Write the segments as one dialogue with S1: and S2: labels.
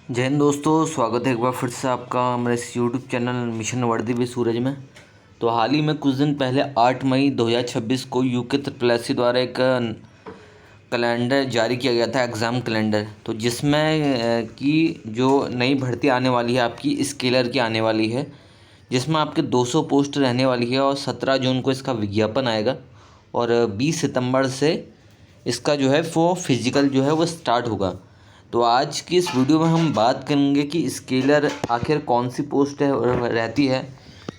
S1: जय हिंद दोस्तों, स्वागत है एक बार फिर से आपका हमारे इस यूट्यूब चैनल मिशन वर्दी विद सूरज में। तो हाल ही में कुछ दिन पहले 8 मई 2026 को यूके त्रिपल द्वारा एक कैलेंडर जारी किया गया था, एग्ज़ाम कैलेंडर। तो जिसमें कि जो नई भर्ती आने वाली है आपकी स्केलर की आने वाली है, जिसमें आपके 200 पोस्ट रहने वाली है और 17 जून को इसका विज्ञापन आएगा और 20 सितंबर से इसका जो है वो फिज़िकल जो है वो स्टार्ट होगा। तो आज की इस वीडियो में हम बात करेंगे कि स्केलर आखिर कौन सी पोस्ट है और रहती है,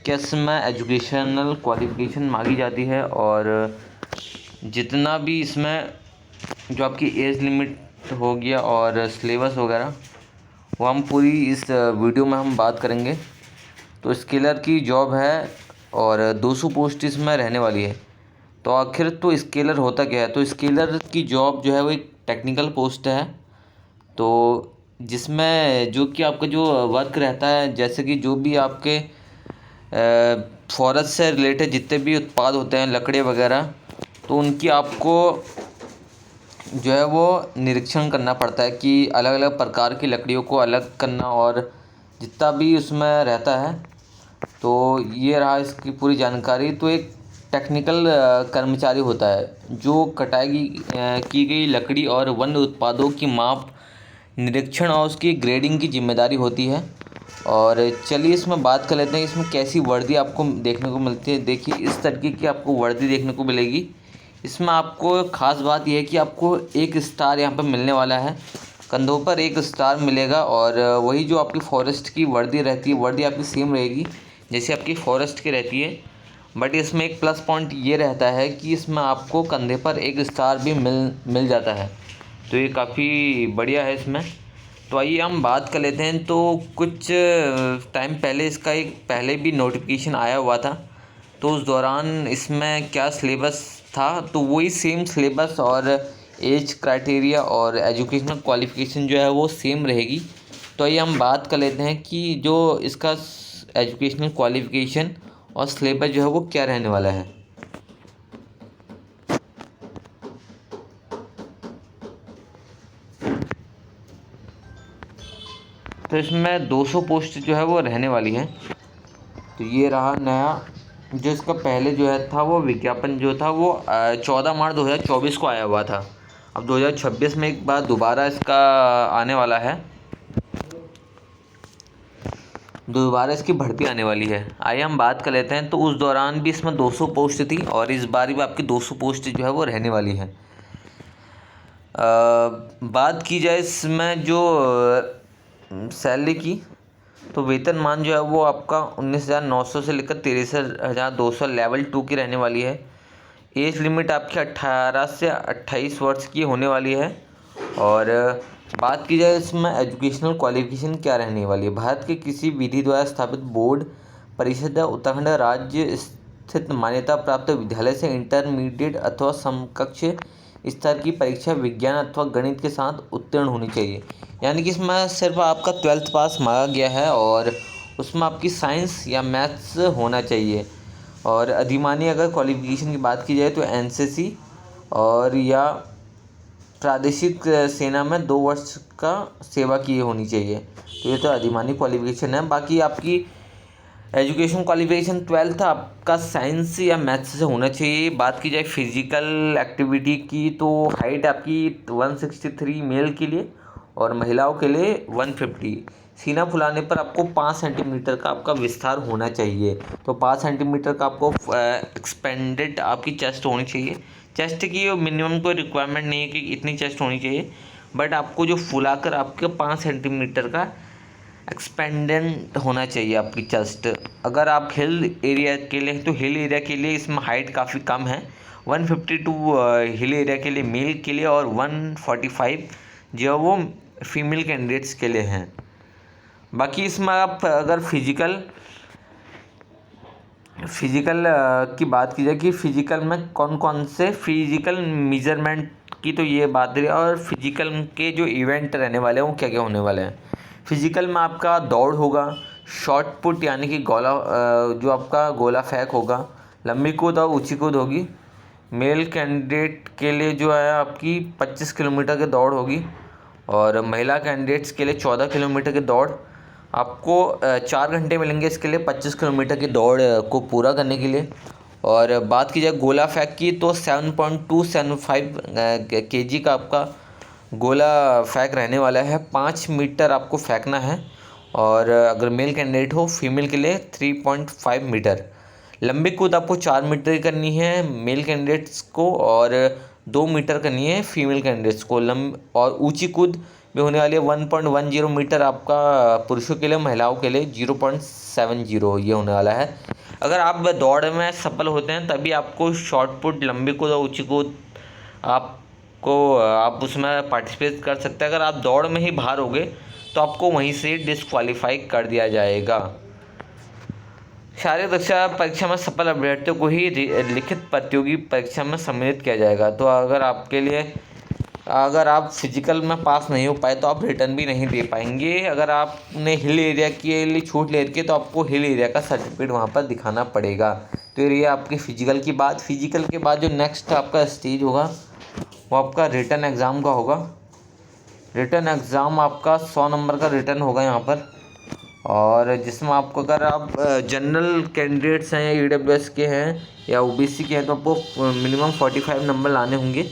S1: क्या इसमें एजुकेशनल क्वालिफ़िकेशन मांगी जाती है और जितना भी इसमें जो आपकी एज लिमिट हो गया और सिलेबस वगैरह वो हम पूरी इस वीडियो में हम बात करेंगे। तो स्केलर की जॉब है और 200 पोस्ट इसमें रहने वाली है। तो आखिर तो स्केलर होता क्या है? तो स्केलर की जॉब जो है वो एक टेक्निकल पोस्ट है, तो जिसमें जो कि आपका जो वर्क रहता है, जैसे कि जो भी आपके फॉरेस्ट से रिलेटेड जितने भी उत्पाद होते हैं, लकड़ी वगैरह, तो उनकी आपको जो है वो निरीक्षण करना पड़ता है कि अलग अलग प्रकार की लकड़ियों को अलग करना और जितना भी उसमें रहता है। तो ये रहा इसकी पूरी जानकारी। तो एक टेक्निकल कर्मचारी होता है जो कटाई की गई लकड़ी और वन उत्पादों की माप, निरीक्षण और उसकी ग्रेडिंग की जिम्मेदारी होती है। और चलिए इसमें बात कर लेते हैं इसमें कैसी वर्दी आपको देखने को मिलती है। देखिए, इस तरीके की आपको वर्दी देखने को मिलेगी। इसमें आपको ख़ास बात यह है कि आपको एक स्टार यहाँ पर मिलने वाला है, कंधों पर एक स्टार मिलेगा। और वही जो आपकी फॉरेस्ट की वर्दी रहती है, वर्दी आपकी सेम रहेगी जैसे आपकी फॉरेस्ट की रहती है, बट इसमें एक प्लस पॉइंट ये रहता है कि इसमें आपको कंधे पर एक स्टार भी मिल जाता है। तो ये काफ़ी बढ़िया है इसमें। तो आइए हम बात कर लेते हैं। तो कुछ टाइम पहले इसका एक पहले भी नोटिफिकेशन आया हुआ था, तो उस दौरान इसमें क्या सिलेबस था, तो वही सेम सिलेबस और एज क्राइटेरिया और एजुकेशनल क्वालिफ़िकेशन जो है वो सेम रहेगी। तो आइए हम बात कर लेते हैं कि जो इसका एजुकेशनल क्वालिफ़िकेशन और सिलेबस जो है वो क्या रहने वाला है। तो इसमें 200 पोस्ट जो है वो रहने वाली है। तो ये रहा नया जो इसका पहले जो है था वो विज्ञापन जो था वो 14 मार्च 2024 को आया हुआ था। अब 2026 में एक बार दोबारा इसका आने वाला है, दोबारा इसकी भर्ती आने वाली है। आइए हम बात कर लेते हैं। तो उस दौरान भी इसमें 200 पोस्ट थी और इस बार भी आपकी 200 पोस्ट जो है वो रहने वाली है। बात की जाए इसमें जो सैलरी की, तो वेतनमान जो है वो आपका 19,900 से लेकर 63,200 लेवल 2 की रहने वाली है। एज लिमिट आपकी 18 से 28 वर्ष की होने वाली है। और बात की जाए इसमें एजुकेशनल क्वालिफिकेशन क्या रहने वाली है, भारत के किसी विधि द्वारा स्थापित बोर्ड, परिषद या उत्तराखंड राज्य स्थित मान्यता प्राप्त विद्यालय से इंटरमीडिएट अथवा समकक्ष स्तर की परीक्षा विज्ञान अथवा गणित के साथ उत्तीर्ण होनी चाहिए। यानी कि इसमें सिर्फ आपका 12th पास मांगा गया है और उसमें आपकी साइंस या मैथ्स होना चाहिए। और अधिमानी अगर क्वालिफिकेशन की बात की जाए तो एनसीसी और या प्रादेशिक सेना में 2 वर्ष का सेवा की होनी चाहिए। तो ये तो अधिमानी क्वालिफिकेशन है। बाकी आपकी एजुकेशन क्वालिफिकेशन 12th आपका साइंस या मैथ्स से होना चाहिए। बात की जाए फिजिकल एक्टिविटी की, तो हाइट आपकी 163 मेल के लिए और महिलाओं के लिए 150। सीना फुलाने पर आपको 5 सेंटीमीटर का आपका विस्तार होना चाहिए। तो 5 सेंटीमीटर का आपको एक्सपेंडेड आपकी चेस्ट होनी चाहिए। चेस्ट की मिनिमम कोई रिक्वायरमेंट नहीं है कि इतनी चेस्ट होनी चाहिए, बट आपको जो फुलाकर आपके 5 सेंटीमीटर का एक्सपेंडेंट होना चाहिए आपकी चेस्ट। अगर आप हिल एरिया के लिए, तो हिल एरिया के लिए इसमें हाइट काफ़ी कम है, 152 हिल एरिया के लिए मेल के लिए और 145 जो है वो फीमेल कैंडिडेट्स के लिए हैं। बाकी इसमें आप अगर फिजिकल की बात की जाए कि फ़िज़िकल में कौन कौन से फ़िज़िकल मेजरमेंट की, तो ये बात रही। और फिजिकल के जो इवेंट रहने वाले हैं वो क्या क्या होने वाले हैं। फिजिकल में आपका दौड़ होगा, शॉट पुट यानी कि गोला जो आपका गोला फेंक होगा, लंबी कूद और ऊंची कूद होगी। मेल कैंडिडेट के लिए जो है आपकी 25 किलोमीटर की दौड़ होगी और महिला कैंडिडेट्स के लिए 14 किलोमीटर की दौड़ आपको 4 घंटे मिलेंगे इसके लिए 25 किलोमीटर की दौड़ को पूरा करने के लिए। और बात की जाए गोला फेंक की तो 7.275 kg का आपका गोला फेंक रहने वाला है। 5 मीटर आपको फेंकना है। और अगर मेल कैंडिडेट हो, फीमेल के लिए 3.5 मीटर। लंबी कूद आपको 4 मीटर की करनी है मेल कैंडिडेट्स को, और 2 मीटर करनी है फीमेल कैंडिडेट्स को। और ऊंची कूद भी होने वाली है 1.10 मीटर आपका पुरुषों के लिए, महिलाओं के लिए 0.70 ये होने वाला है। अगर आप दौड़ में सफल होते हैं तभी आपको शॉर्ट पुट, लंबी कूद और ऊंची कूद आप उसमें पार्टिसिपेट कर सकते हैं। अगर आप दौड़ में ही बाहर होगे तो आपको वहीं से डिस्क्वालीफाई कर दिया जाएगा। शारीरिक दक्षता परीक्षा में सफल अभ्यर्थियों को ही लिखित प्रतियोगी परीक्षा में सम्मिलित किया जाएगा। तो अगर आप फिजिकल में पास नहीं हो पाए तो आप रिटर्न भी नहीं दे पाएंगे। अगर आपने हिल एरिया के लिए छूट ले रखी है तो आपको हिल एरिया का सर्टिफिकेट वहाँ पर दिखाना पड़ेगा। तो ये आपकी फ़िजिकल की बात। फिजिकल के बाद जो नेक्स्ट आपका स्टेज होगा वो आपका रिटर्न एग्ज़ाम का होगा। रिटर्न एग्ज़ाम आपका 100 नंबर का रिटर्न होगा यहाँ पर, और जिसमें आपको, अगर आप जनरल कैंडिडेट्स हैं या EWS के हैं या OBC के हैं तो आपको मिनिमम 45 नंबर लाने होंगे।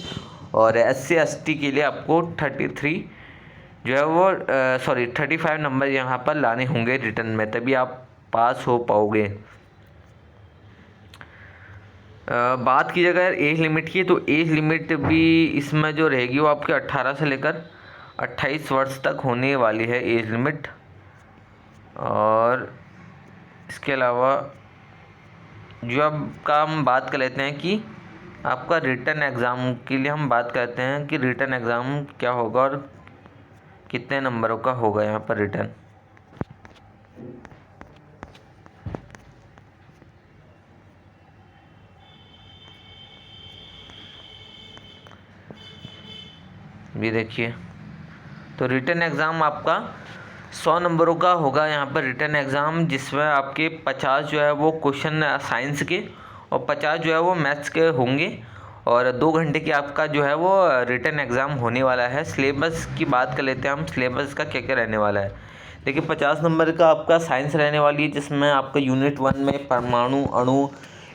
S1: और SC ST के लिए आपको 35 नंबर यहाँ पर लाने होंगे रिटर्न में, तभी आप पास हो पाओगे। बात की अगर एज लिमिट की, तो एज लिमिट भी इसमें जो रहेगी वो आपके 18 से लेकर 28 वर्ष तक होने वाली है एज लिमिट। और इसके अलावा जो आपका हम बात कर लेते हैं कि आपका रिटर्न एग्ज़ाम के लिए हम बात करते हैं कि रिटर्न एग्ज़ाम क्या होगा और कितने नंबरों का होगा यहाँ पर रिटर्न। भी देखिए, तो रिटर्न एग्ज़ाम आपका 100 नंबरों का होगा यहाँ पर रिटर्न एग्ज़ाम, जिसमें आपके 50 जो है वो क्वेश्चन साइंस के और 50 जो है वो मैथ्स के होंगे। और 2 घंटे की आपका जो है वो रिटर्न एग्ज़ाम होने वाला है। सिलेबस की बात कर लेते हैं हम, सिलेबस का क्या क्या रहने वाला है। देखिए 50 नंबर का आपका साइंस रहने वाली है, जिसमें आपका यूनिट 1 में परमाणु, अणु,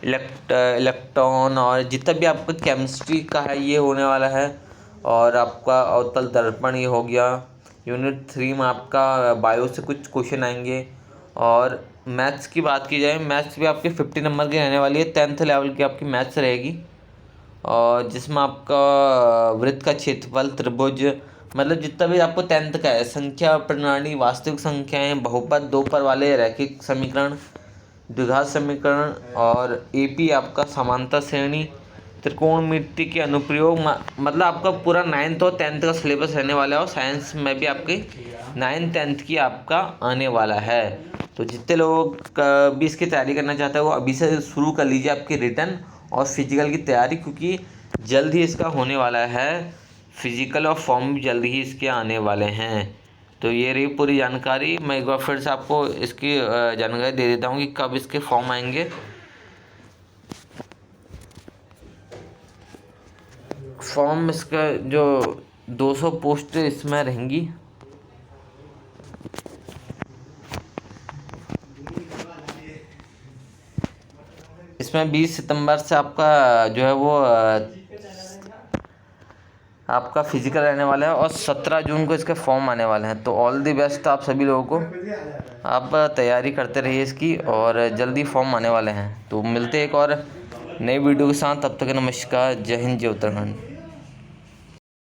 S1: इलेक्ट्रॉन और जितना भी आपका केमिस्ट्री का है ये होने वाला है। और आपका अवतल दर्पण ये हो गया। यूनिट 3 में आपका बायो से कुछ क्वेश्चन आएंगे। और मैथ्स की बात की जाए, मैथ्स भी आपके 50 नंबर की रहने वाली है। 10th लेवल की आपकी मैथ्स रहेगी, और जिसमें आपका वृत्त का क्षेत्रफल, त्रिभुज, मतलब जितना भी आपको 10th का है, संख्या प्रणाली, वास्तविक संख्याएं, बहुपद, दो पर वाले रैखिक समीकरण, द्विघात समीकरण, और AP आपका समांतर श्रेणी, त्रिकोणमिति के अनुप्रयोग, मतलब आपका पूरा 9th और 10th का सिलेबस रहने वाला है। और साइंस में भी आपके 9th 10th की आपका आने वाला है। तो जितने लोग भी इसकी तैयारी करना चाहते हैं वो अभी से शुरू कर लीजिए आपकी रिटर्न और फिजिकल की तैयारी, क्योंकि जल्द ही इसका होने वाला है। फिजिकल और फॉर्म भी जल्द ही इसके आने वाले हैं। तो ये रही पूरी जानकारी। मैं एक बार फिर से आपको इसकी जानकारी दे देता हूँ कि कब इसके फॉर्म आएंगे। फॉर्म इसका जो 200 पोस्ट इसमें रहेंगी। इसमें 20 सितंबर से आपका जो है वो आपका फिजिकल रहने वाला है, और 17 जून को इसके फॉर्म आने वाले हैं। तो ऑल दी बेस्ट आप सभी लोगों को। आप तैयारी करते रहिए इसकी, और जल्दी फॉर्म आने वाले हैं। तो मिलते हैं एक और नई वीडियो के साथ। तब तक नमस्कार, जय हिंद, जय उत्तराखंड।